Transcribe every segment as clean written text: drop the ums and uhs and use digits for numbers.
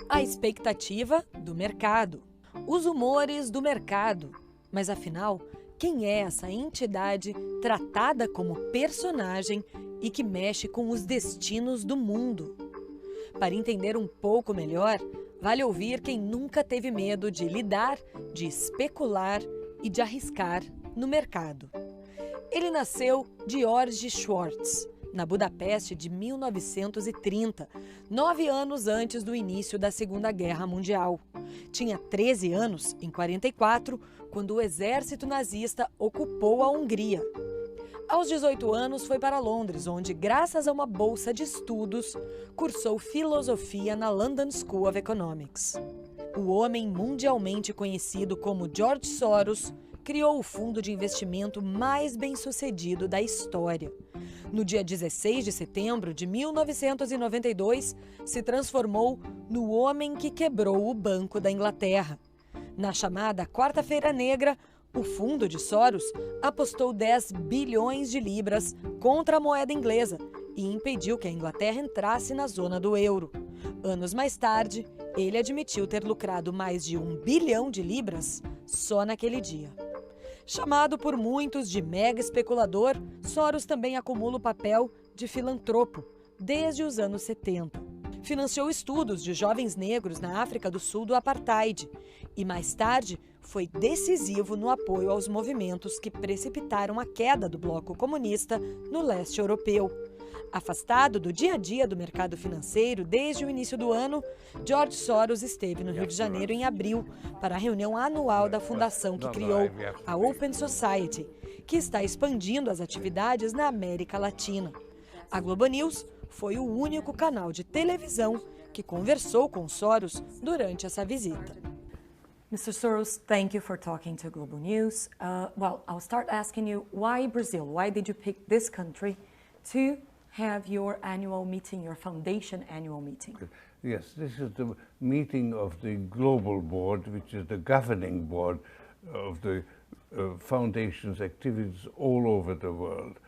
A expectativa do mercado, os humores do mercado. Mas afinal, quem é essa entidade tratada como personagem e que mexe com os destinos do mundo? Para entender um pouco melhor, vale ouvir quem nunca teve medo de lidar, de especular e de arriscar no mercado. Ele nasceu George Schwartz, na Budapeste de 1930, 9 anos antes do início da Segunda Guerra Mundial. Tinha 13 anos, em 44, quando o exército nazista ocupou a Hungria. Aos 18 anos, foi para Londres, onde, graças a uma bolsa de estudos, cursou filosofia na London School of Economics. O homem mundialmente conhecido como George Soros criou o fundo de investimento mais bem-sucedido da história. No dia 16 de setembro de 1992, se transformou no homem que quebrou o Banco da Inglaterra. Na chamada Quarta-feira Negra, o fundo de Soros apostou 10 bilhões de libras contra a moeda inglesa e impediu que a Inglaterra entrasse na zona do euro. Anos mais tarde, ele admitiu ter lucrado mais de 1 bilhão de libras só naquele dia. Chamado por muitos de mega especulador, Soros também acumula o papel de filantropo desde os anos 70. Financiou estudos de jovens negros na África do Sul do apartheid e, mais tarde, foi decisivo no apoio aos movimentos que precipitaram a queda do bloco comunista no leste europeu. Afastado do dia a dia do mercado financeiro desde o início do ano, George Soros esteve no Rio de Janeiro em abril para a reunião anual da fundação que criou, a Open Society, que está expandindo as atividades na América Latina. A Globo News foi o único canal de televisão que conversou com Soros durante essa visita. Mr. Soros, thank you for talking to Globo News. Well, I'll start asking you, why Brazil? Why did you pick this country to have your annual meeting, your foundation annual meeting? Yes, this is the meeting of the Global Board, which is the governing board of the foundation's activities all over the world.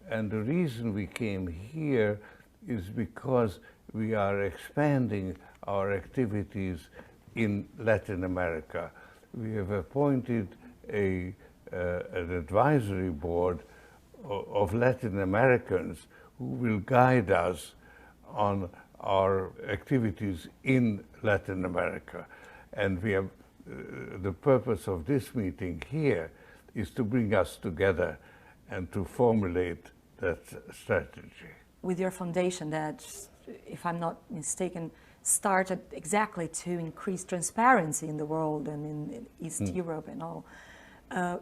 And the reason we came here is because we are expanding our activities in Latin America. We have appointed an advisory board of Latin Americans who will guide us on our activities in Latin America. And we have, the purpose of this meeting here is to bring us together and to formulate that strategy. With your foundation that, if I'm not mistaken, started exactly to increase transparency in the world and in East Europe and all.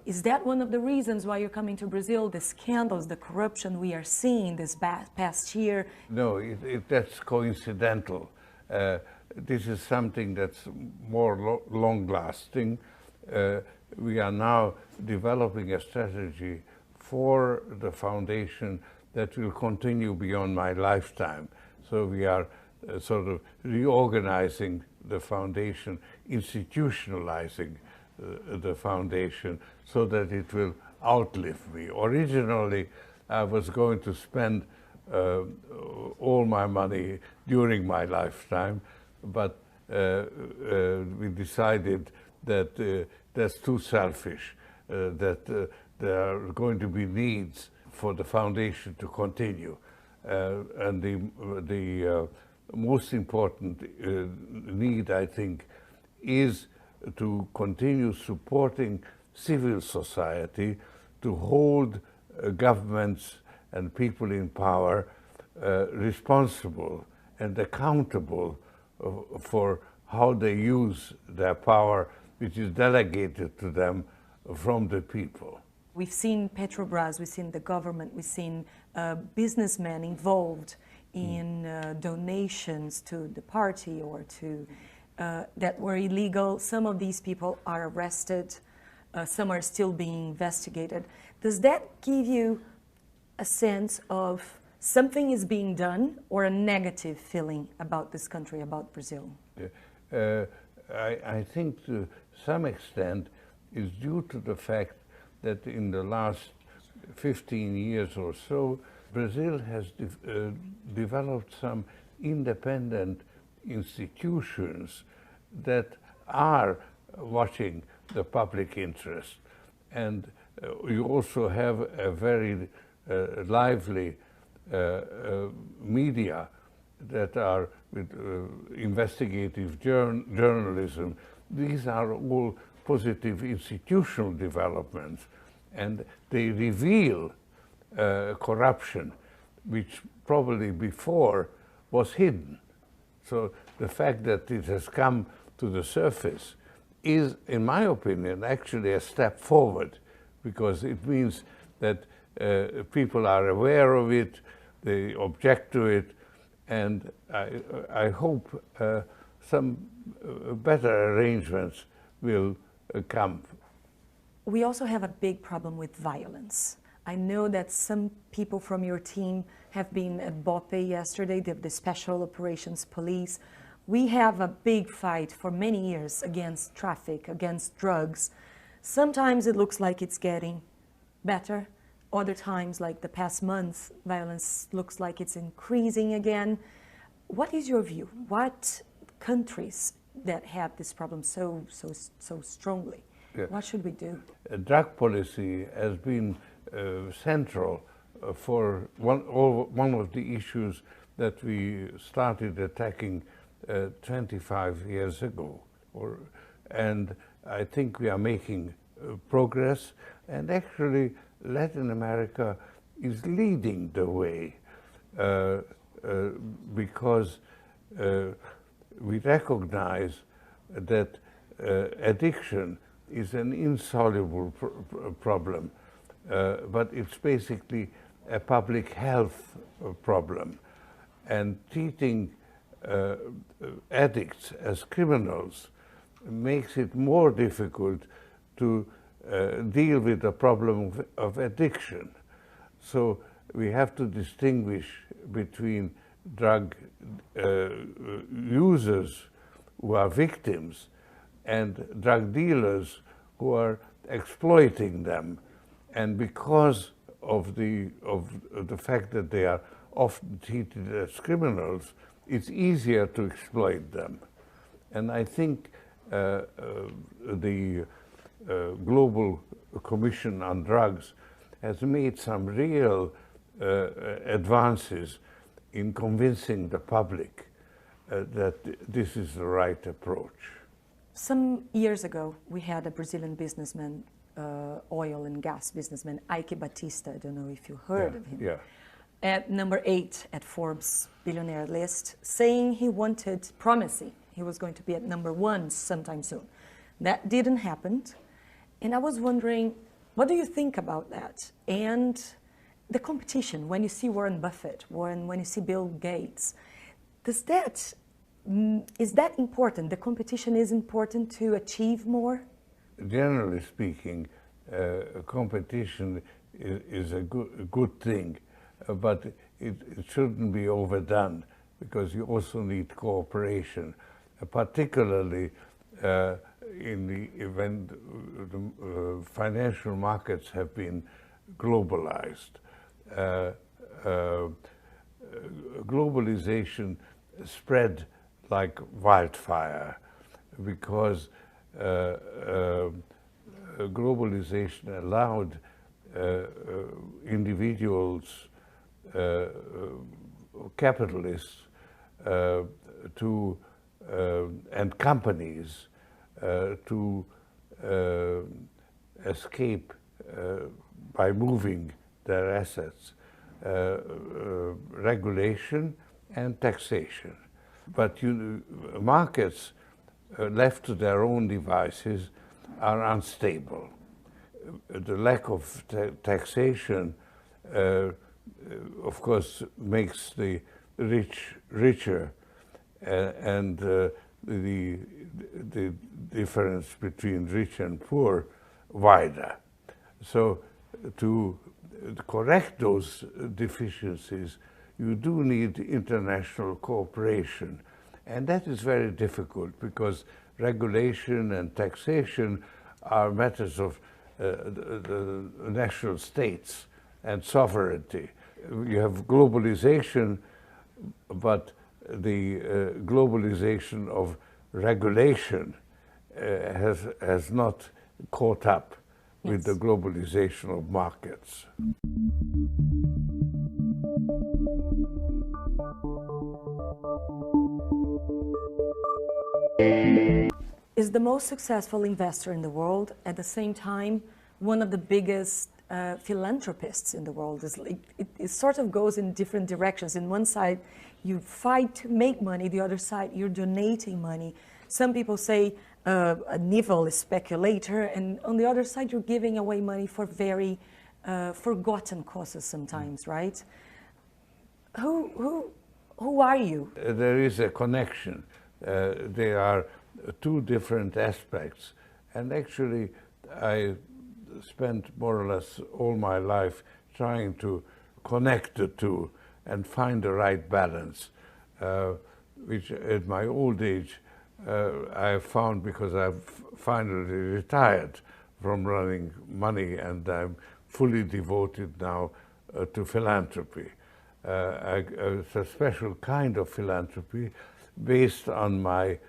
Is that one of the reasons why you're coming to Brazil, the scandals, the corruption we are seeing this past year? No, that's coincidental. This is something that's more long-lasting. We are now developing a strategy for the foundation that will continue beyond my lifetime. So we are sort of reorganizing the foundation, institutionalizing the foundation so that it will outlive me. Originally, I was going to spend all my money during my lifetime, but we decided that that's too selfish, that there are going to be needs for the foundation to continue. And the most important need, I think, is to continue supporting civil society, to hold governments and people in power responsible and accountable for how they use their power, which is delegated to them from the people. We've seen Petrobras, we've seen the government, we've seen businessmen involved in donations to the party or to that were illegal. Some of these people are arrested, some are still being investigated. Does that give you a sense of something is being done or a negative feeling about this country, about Brazil? I think to some extent is due to the fact that in the last 15 years or so, Brazil has developed some independent institutions that are watching the public interest. And you also have a very lively media that are with investigative journalism. These are all positive institutional developments, and they reveal corruption, which probably before was hidden. So the fact that it has come to the surface is, in my opinion, actually a step forward, because it means that people are aware of it, they object to it, and I hope some better arrangements will come. We also have a big problem with violence. I know that some people from your team have been at BOPE yesterday, the Special Operations Police. We have a big fight for many years against traffic, against drugs. Sometimes it looks like it's getting better. Other times, like the past month, violence looks like it's increasing again. What is your view? What countries that have this problem so strongly? Yeah. What should we do? Drug policy has been central for one of the issues that we started attacking 25 years ago. And I think we are making progress, and actually Latin America is leading the way because we recognize that addiction is an insoluble problem, but it's basically a public health problem. And treating addicts as criminals makes it more difficult to deal with the problem of addiction. So we have to distinguish between drug users who are victims and drug dealers who are exploiting them. And because of the fact that they are often treated as criminals, it's easier to exploit them. And I think the Global Commission on Drugs has made some real advances in convincing the public that this is the right approach. Some years ago, we had a Brazilian businessman, oil and gas businessman, Ike Batista. I don't know if you heard of him. Yeah. At number 8 at Forbes billionaire list, saying he wanted, promising he was going to be at number 1 sometime soon. That didn't happen. And I was wondering, what do you think about that? And the competition, when you see Warren Buffett, when you see Bill Gates, is that important? The competition is important to achieve more? Generally speaking, competition is a good thing, but it shouldn't be overdone, because you also need cooperation, particularly when the financial markets have been globalized. Globalization spread like wildfire, because globalization allowed individuals, capitalists, and companies to escape by moving their assets, regulation and taxation. But markets left to their own devices are unstable. The lack of taxation, of course, makes the rich richer, and the difference between rich and poor wider. So to correct those deficiencies, you do need international cooperation. And that is very difficult, because regulation and taxation are matters of the national states. and sovereignty. You have globalization, but the globalization of regulation has not caught up with the globalization of markets. Is the most successful investor in the world, at the same time, one of the biggest philanthropists in the world. It sort of goes in different directions. In one side, you fight to make money. The other side, you're donating money. Some people say a evil speculator, and on the other side, you're giving away money for very forgotten causes sometimes, right? Who are you? There is a connection. There are two different aspects, and actually I spent more or less all my life trying to connect the two and find the right balance, which at my old age I found, because I've finally retired from running money and I'm fully devoted now to philanthropy. It's a special kind of philanthropy based on my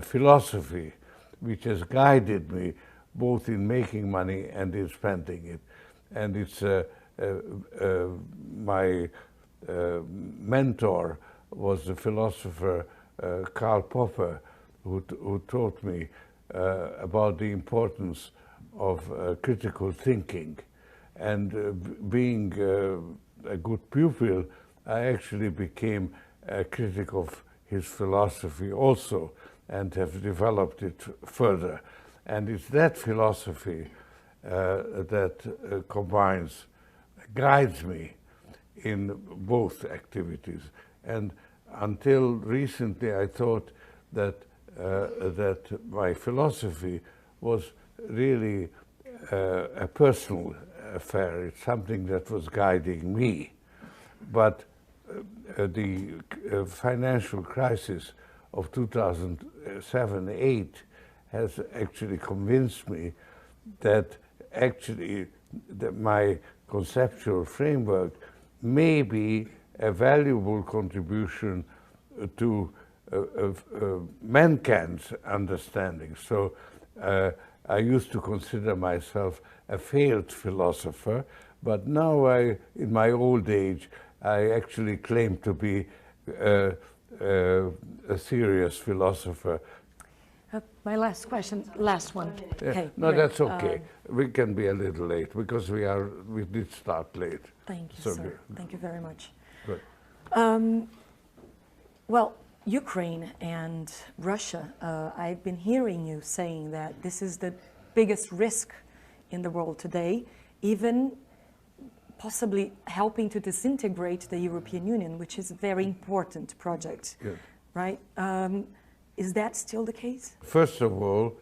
philosophy, which has guided me both in making money and in spending it. And it's my mentor was the philosopher Karl Popper, who taught me about the importance of critical thinking. And being a good pupil, I actually became a critic of his philosophy also, and have developed it further. And it's that philosophy that guides me in both activities. And until recently, I thought that that my philosophy was really a personal affair. It's something that was guiding me. But the financial crisis of 2007-8 has actually convinced me that actually my conceptual framework may be a valuable contribution to mankind's understanding. So I used to consider myself a failed philosopher, but now in my old age, I actually claim to be a serious philosopher. My last question, last one. Okay, no, great. that's okay. We can be a little late because we did start late. Thank you, so sir. Thank you very much. Good. Well, Ukraine and Russia, I've been hearing you saying that this is the biggest risk in the world today, even possibly helping to disintegrate the European Union, which is a very important project, yes. Right? Is that still the case? First of all,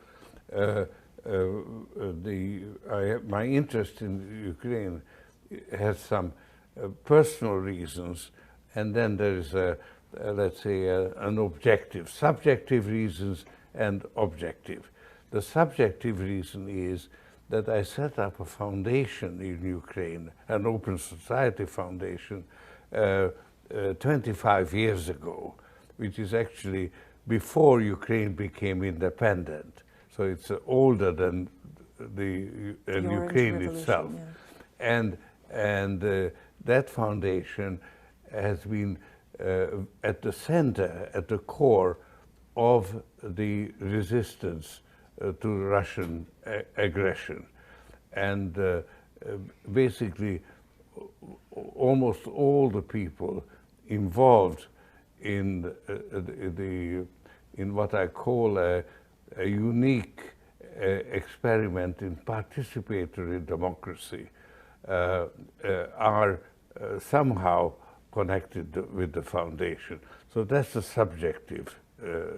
my interest in Ukraine has some personal reasons, and then there is let's say an objective, subjective reasons and objective. The subjective reason is that I set up a foundation in Ukraine, an Open Society Foundation, 25 years ago, which is actually before Ukraine became independent. So it's older than Ukraine itself. Yeah. And that foundation has been at the center, at the core of the resistance to Russian aggression. And basically, almost all the people involved in what I call a unique experiment in participatory democracy are somehow connected with the foundation. So that's a subjective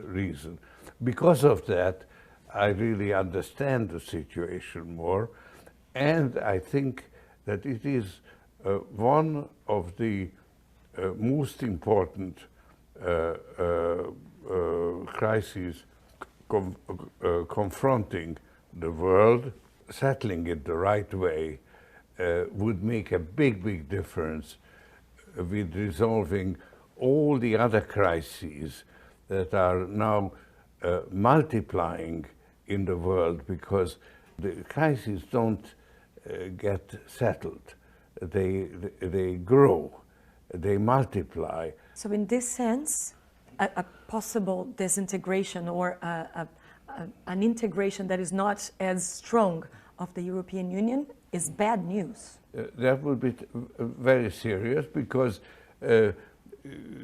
reason. Because of that, I really understand the situation more, and I think that it is one of the most important crises confronting the world, settling it the right way would make a big difference with resolving all the other crises that are now multiplying in the world, because the crises don't get settled. They grow, they multiply. So in this sense, a possible disintegration or an integration that is not as strong of the European Union is bad news. That would be very serious, because the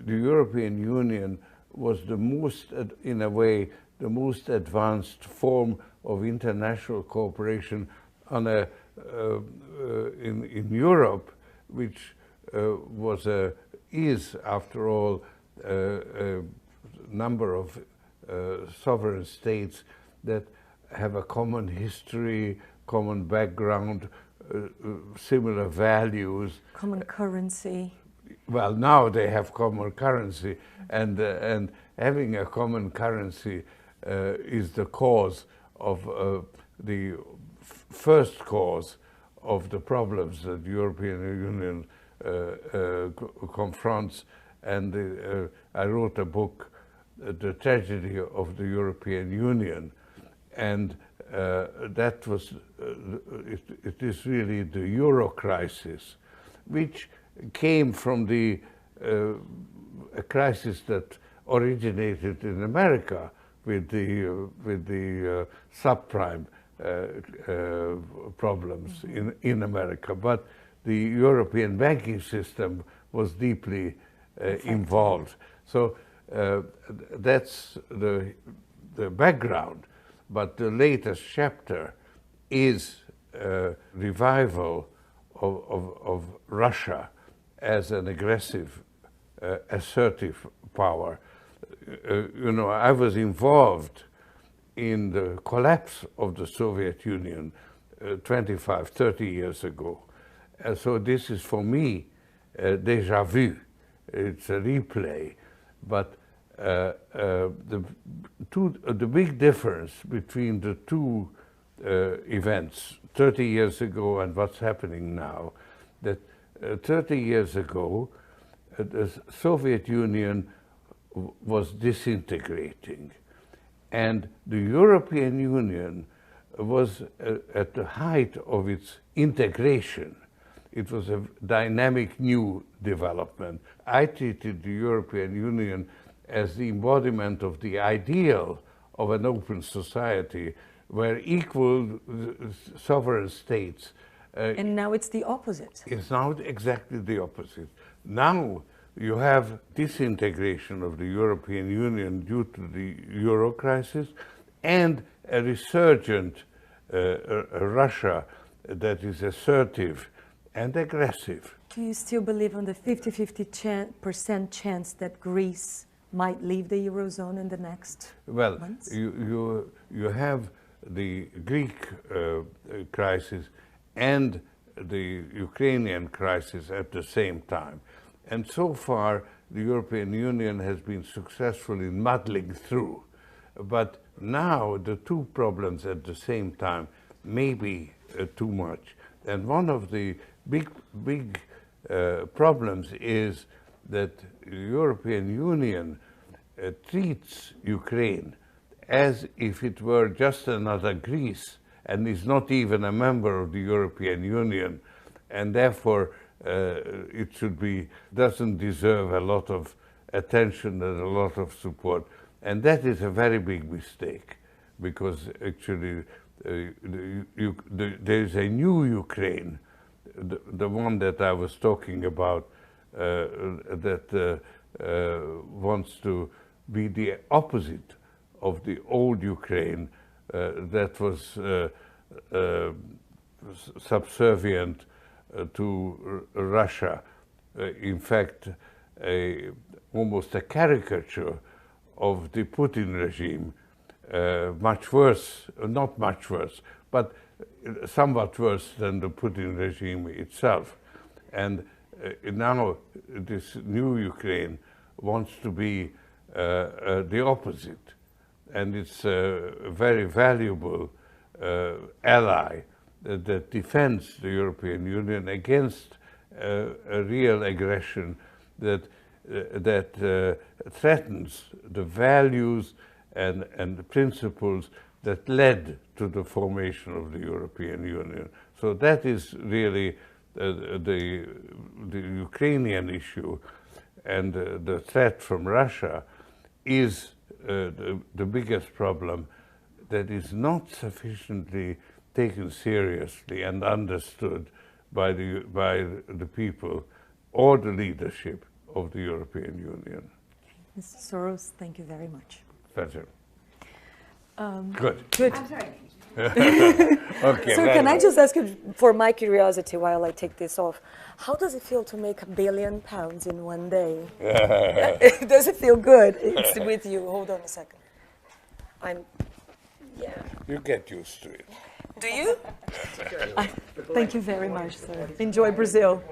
European Union was the most, in a way, the most advanced form of international cooperation on in Europe, which is, after all, a number of sovereign states that have a common history, common background, similar values. Common currency. Well, now they have common currency, and having a common currency is the cause of the first cause of the problems that the European Union confronts. And I wrote a book, The Tragedy of the European Union, and that was, it is really the Euro crisis, which came from a crisis that originated in America with the subprime problems in America. But the European banking system was deeply involved. So that's the background. But the latest chapter is revival of Russia as an aggressive, assertive power. You know, I was involved in the collapse of the Soviet Union 25, 30 years ago. So this is, for me, déjà vu. It's a replay. But the big difference between the two events, 30 years ago and what's happening now, that 30 years ago, the Soviet Union was disintegrating, and the European Union was at the height of its integration. It was a dynamic new development. I treated the European Union as the embodiment of the ideal of an open society where equal sovereign states. And now it's the opposite. It's now exactly the opposite. Now you have disintegration of the European Union due to the Euro crisis, and a resurgent Russia that is assertive and aggressive. Do you still believe on the 50% chance that Greece might leave the Eurozone in the next months? You have the Greek crisis and the Ukrainian crisis at the same time. And so far, the European Union has been successful in muddling through. But now the two problems at the same time may be too much. And one of the big problems is that the European Union treats Ukraine as if it were just another Greece, and is not even a member of the European Union, and therefore it doesn't deserve a lot of attention and a lot of support. And that is a very big mistake, because actually there is a new Ukraine, the one that I was talking about, that wants to be the opposite of the old Ukraine that was subservient to Russia. In fact, almost a caricature of the Putin regime, much worse, not much worse, but somewhat worse than the Putin regime itself. And now this new Ukraine wants to be the opposite. And it's a very valuable ally that defends the European Union against a real aggression that threatens the values and the principles that led to the formation of the European Union. So that is really the Ukrainian issue, and the threat from Russia is the biggest problem that is not sufficiently taken seriously and understood by the people or the leadership of the European Union. Mr. Soros, thank you very much. Pleasure. Good. I'm sorry. Okay. Sir, can I just ask you, for my curiosity, while I take this off, how does it feel to make £1 billion in one day? Does it feel good? It's with you. Hold on a second. You get used to it. Do you? Thank you very much, sir. Enjoy Brazil.